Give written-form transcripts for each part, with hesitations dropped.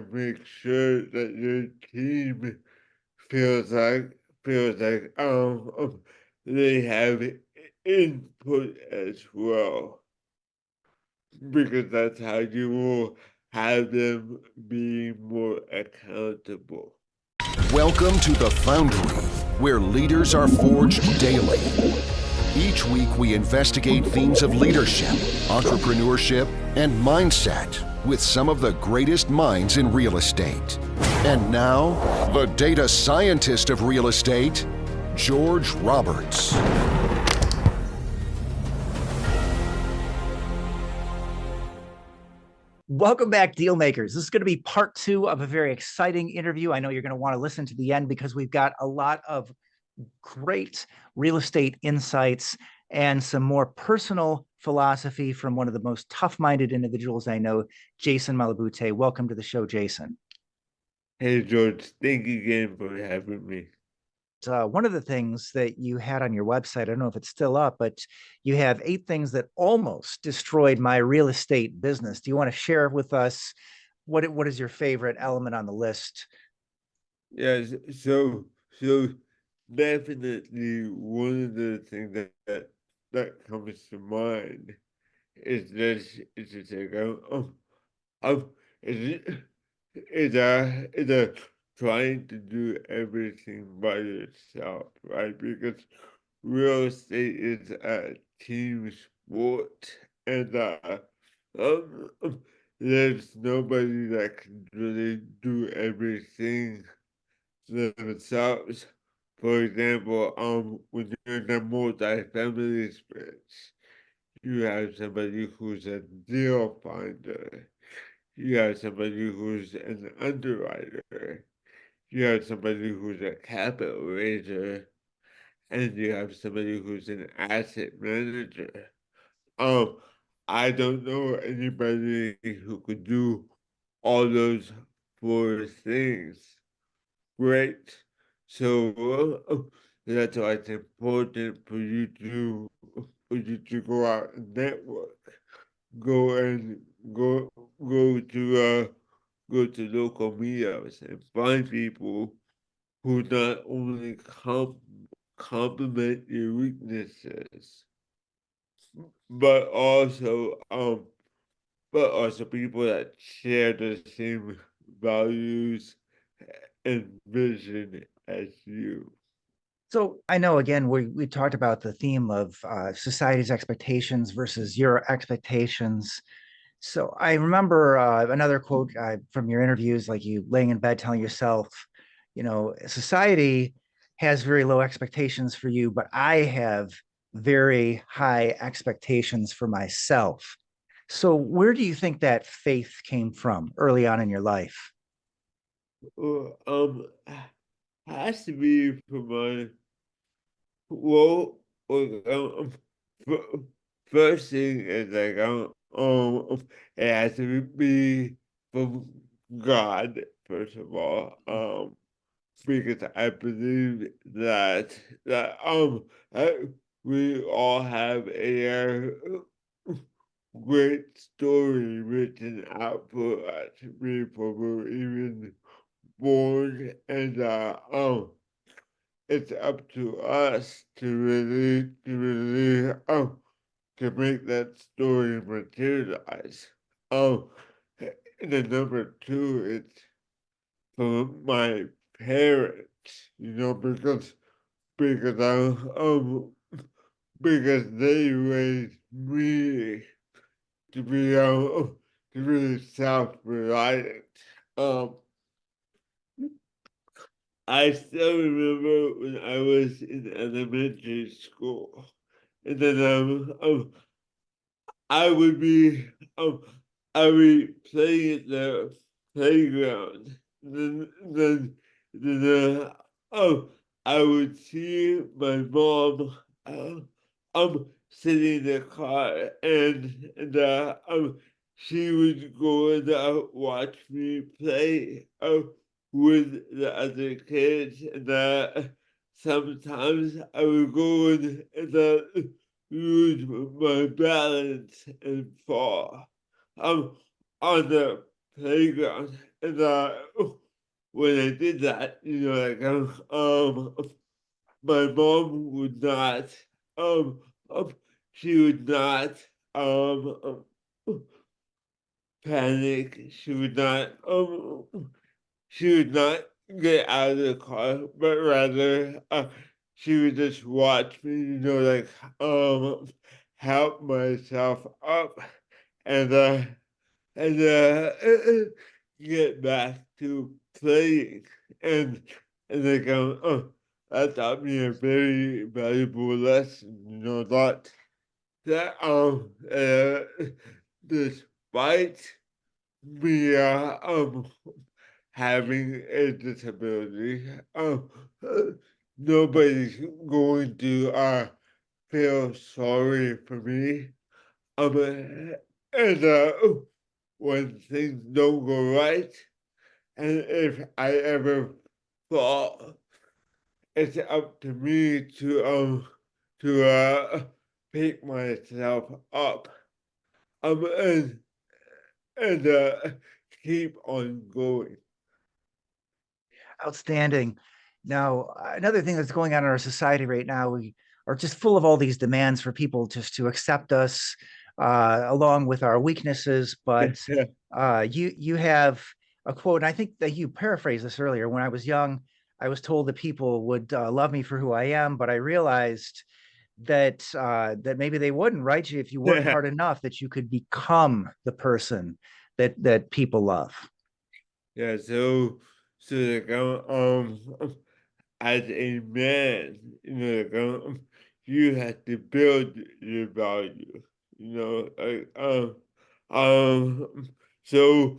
make sure that your team feels like they have input as well, because that's how you will have them be more accountable. Welcome to the Foundry, where leaders are forged daily. Each week, we investigate themes of leadership, entrepreneurship, and mindset with some of the greatest minds in real estate. And now, the data scientist of real estate, George Roberts. Welcome back, deal makers. This is going to be part 2 of a very exciting interview. I know you're going to want to listen to the end because we've got a lot of great real estate insights and some more personal philosophy from one of the most tough-minded individuals I know, Jason Malabute. Welcome to the show, Jason. Hey, George, thank you again for having me. One of the things that you had on your website, I don't know if it's still up, but you have 8 things that almost destroyed my real estate business. Do you want to share with us what is your favorite element on the list? Yes, so definitely one of the things that comes to mind is this. It's just like is trying to do everything by yourself, right? Because real estate is a team sport, and there's nobody that can really do everything themselves. For example, when you're in a multi-family space, you have somebody who's a deal finder, you have somebody who's an underwriter, you have somebody who's a capital raiser, and you have somebody who's an asset manager. Um, I don't know anybody who could do all those 4 things. Great. So that's why it's important for you to go out and network. Go and go go to local meetups and find people who not only complement your weaknesses, but also people that share the same values and vision as you. So I know, again, we talked about the theme of society's expectations versus your expectations. So I remember another quote from your interviews, like you laying in bed telling yourself, society has very low expectations for you, but I have very high expectations for myself. So where do you think that faith came from early on in your life? Um, has to be from my well, first thing is like it has to be from God first of all. Because I believe that I, we all have a great story written out for us before we're even born, and it's up to us to make that story materialize. And then number 2, it's from my parents, because because they raised me to be self-reliant. Um, I still remember when I was in elementary school, and then I would be um I would be playing at the playground. Then I would see my mom sitting in the car, and she would go and watch me play with the other kids, and sometimes I would go and lose my balance and fall on the playground. and when I did that, my mom would not, um, um she would not, panic. She would not get out of the car, but rather, she would just watch me, help myself up and and get back to playing. And that taught me a very valuable lesson. That despite me having a disability, uh, nobody's going to feel sorry for me. And when things don't go right, and if I ever fall, it's up to me to pick myself up um and and keep on going. Outstanding. Now, another thing that's going on in our society right now, we are just full of all these demands for people just to accept us along with our weaknesses. But you have a quote, and I think that you paraphrased this earlier. When I was young, I was told that people would love me for who I am, but I realized that that maybe they wouldn't, right? If you work hard enough, that you could become the person that people love. Yeah, so as a man, you have to build your value, you know, like so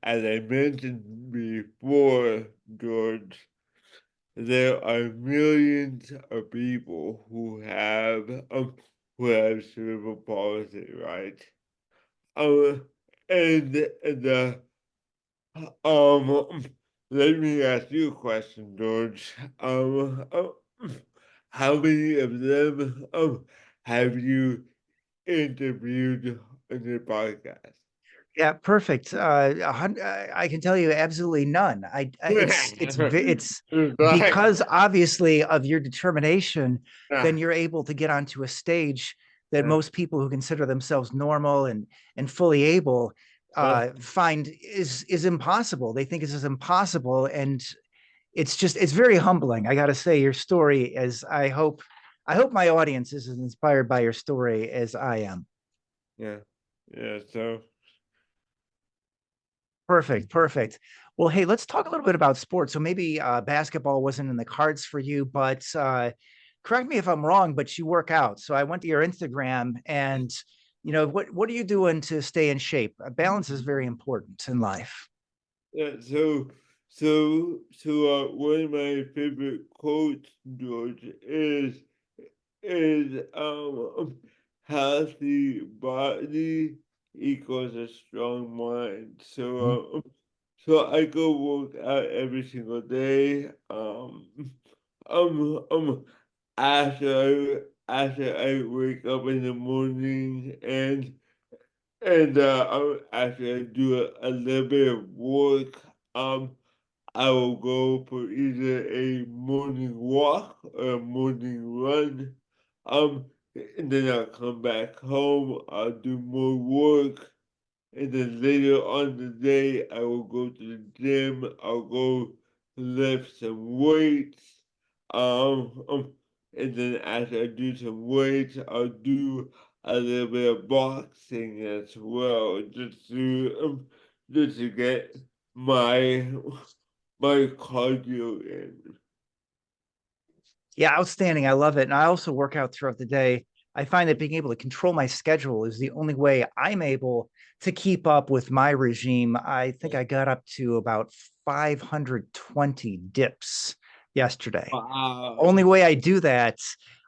as I mentioned before, George, there are millions of people who have cerebral palsy, right? Um, and um, let me ask you a question, George. How many of them have you interviewed in your podcast? Yeah, perfect. I can tell you absolutely none. It's Right. because obviously of your determination, then you're able to get onto a stage that most people who consider themselves normal and fully able find is impossible. They think it's impossible, and it's very humbling. I got to say, your story is. I hope my audience is as inspired by your story as I am. Yeah, yeah. So Perfect, perfect. Well, hey, let's talk a little bit about sports. So maybe basketball wasn't in the cards for you, but correct me if I'm wrong, but you work out. So I went to your Instagram, and what are you doing to stay in shape? Balance is very important in life. yeah, one of my favorite quotes, George, is healthy body equals a strong mind. So I go work out every single day. Um after I wake up in the morning and after I do a little bit of work, I will go for either a morning walk or a morning run. Um, and then I'll come back home, I'll do more work, and then later on in the day, I will go to the gym, I'll go lift some weights. Um, um, and then after I do some weights, I'll do a little bit of boxing as well, just to get my my cardio in. Yeah, outstanding. I love it. And I also work out throughout the day. I find that being able to control my schedule is the only way I'm able to keep up with my regime. I think I got up to about 520 dips yesterday. Only way I do that,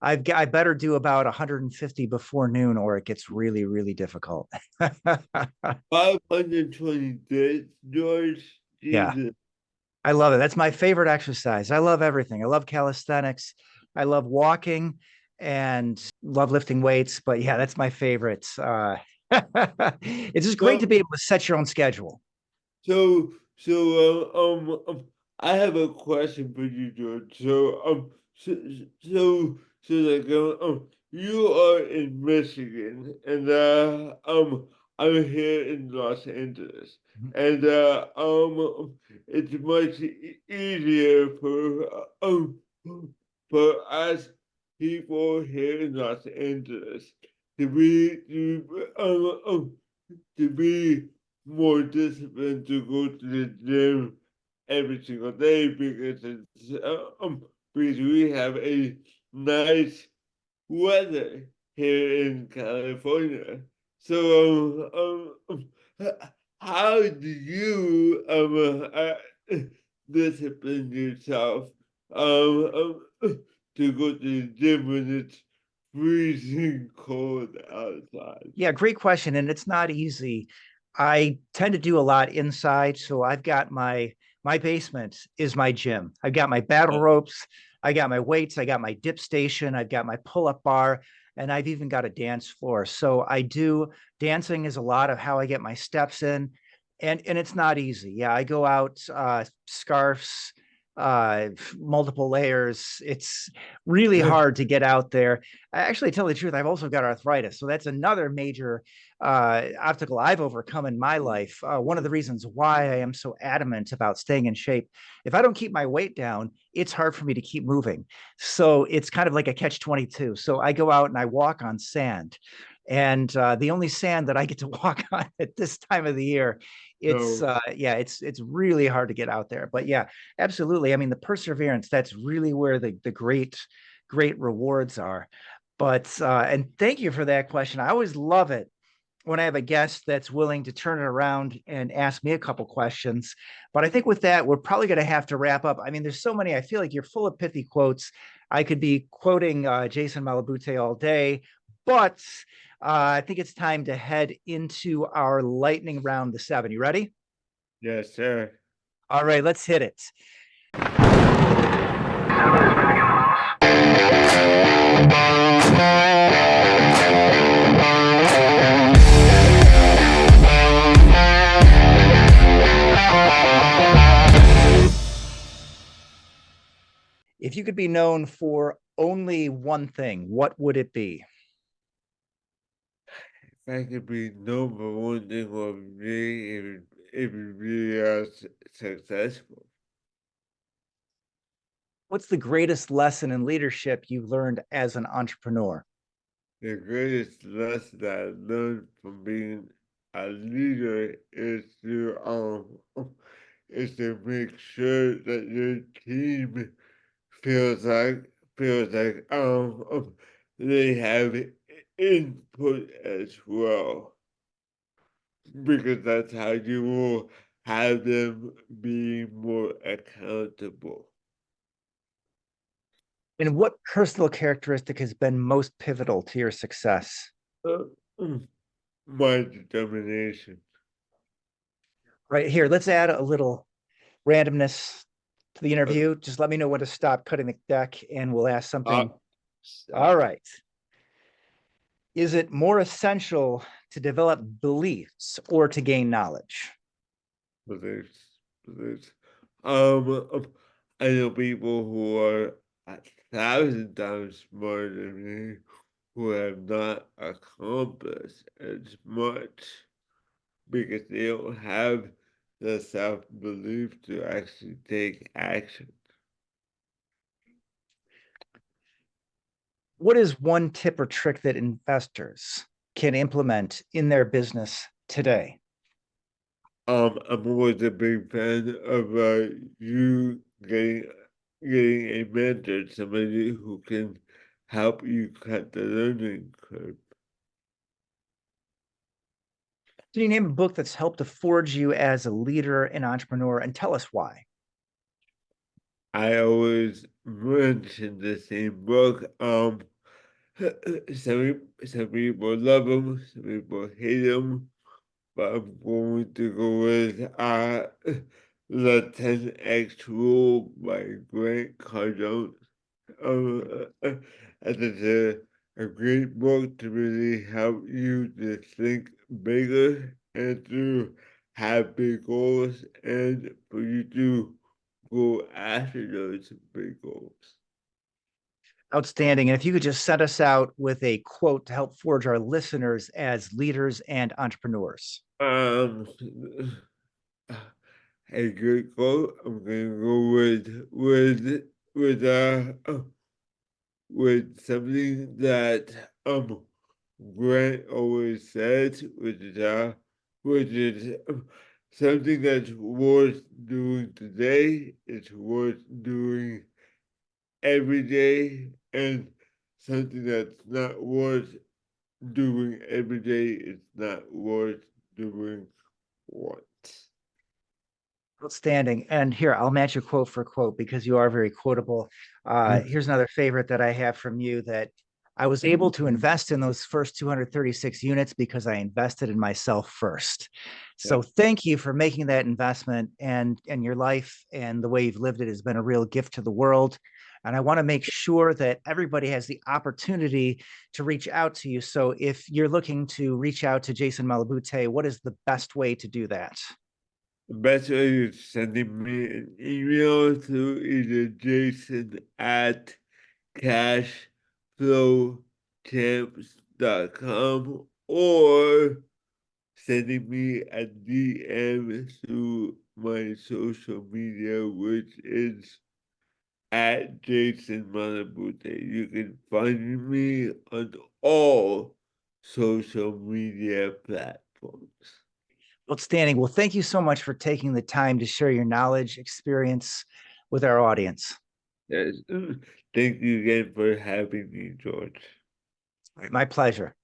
I better do about 150 before noon, or it gets really, really difficult. 520 days, George. Yeah. Jesus. I love it. That's my favorite exercise. I love everything. I love calisthenics. I love walking and love lifting weights. But yeah, that's my favorite. It's just great So, to be able to set your own schedule. I have a question for you, George. Like, you are in Michigan, and I'm here in Los Angeles, and it's much easier for us people here in Los Angeles to be more disciplined to go to the gym every single day because we have a nice weather here in California. How do you discipline yourself to go to the gym when it's freezing cold outside? Yeah, great question. And it's not easy. I tend to do a lot inside. So I've got my basement is my gym. I've got my battle ropes, I got my weights, I got my dip station, I've got my pull-up bar, and I've even got a dance floor. So I do dancing is a lot of how I get my steps in. And it's not easy. Yeah, I go out scarves, multiple layers. It's really hard to get out there. I actually tell the truth, I've also got arthritis. So that's another major obstacle I've overcome in my life. One of the reasons why I am so adamant about staying in shape. If I don't keep my weight down, it's hard for me to keep moving. So it's kind of like a catch-22. So I go out and I walk on sand. And the only sand that I get to walk on at this time of the year, it's really hard to get out there. But yeah, absolutely. I mean, the perseverance, that's really where the great rewards are. But and thank you for that question. I always love it when I have a guest that's willing to turn it around and ask me a couple questions. But I think with that, we're probably going to have to wrap up. I mean, there's so many. I feel like you're full of pithy quotes. I could be quoting Jason Malabute all day, but I think it's time to head into our lightning round, the 7. You ready? Yes, sir. All right, let's hit it. If you could be known for only one thing, what would it be? If I could be known for one thing, would be if it really is successful. What's the greatest lesson in leadership you've learned as an entrepreneur? The greatest lesson that I learned from being a leader is to make sure that your team feels like they have input as well, because that's how you will have them be more accountable. And what personal characteristic has been most pivotal to your success? My determination. Right here, let's add a little randomness to the interview. Just let me know when to stop cutting the deck and we'll ask something. All right. Is it more essential to develop beliefs or to gain knowledge? Beliefs. I know people who are 1,000 times smarter than me who have not accomplished as much because they don't have the self-belief to actually take action. What is one tip or trick that investors can implement in their business today? I'm always a big fan of you getting a mentor, somebody who can help you cut the learning curve. Can you name a book that's helped to forge you as a leader and entrepreneur, and tell us why? I always mention the same book. Some people love them, some people hate them, but I'm going to go with the 10X Rule by Grant Cardone. And it's a great book to really help you to think bigger and to have big goals and for you to go after those big goals. Outstanding. And if you could just set us out with a quote to help forge our listeners as leaders and entrepreneurs. A good quote. I'm gonna go with something that Grant always says, which is something that's worth doing today. It's worth doing every day, and something that's not worth doing every day is not worth doing once. Outstanding. And here, I'll match your quote for quote because you are very quotable. Here's another favorite that I have from you, that I was able to invest in those first 236 units because I invested in myself first. So thank you for making that investment, and your life and the way you've lived it has been a real gift to the world. And I want to make sure that everybody has the opportunity to reach out to you. So if you're looking to reach out to Jason Malabute, what is the best way to do that? The best way is sending me an email to either Jason at cashflowchamps.com or sending me a DM through my social media, which is at Jason Malabute. You can find me on all social media platforms. Outstanding. Well, thank you so much for taking the time to share your knowledge, experience with our audience. Yes. Thank you again for having me, George. My pleasure.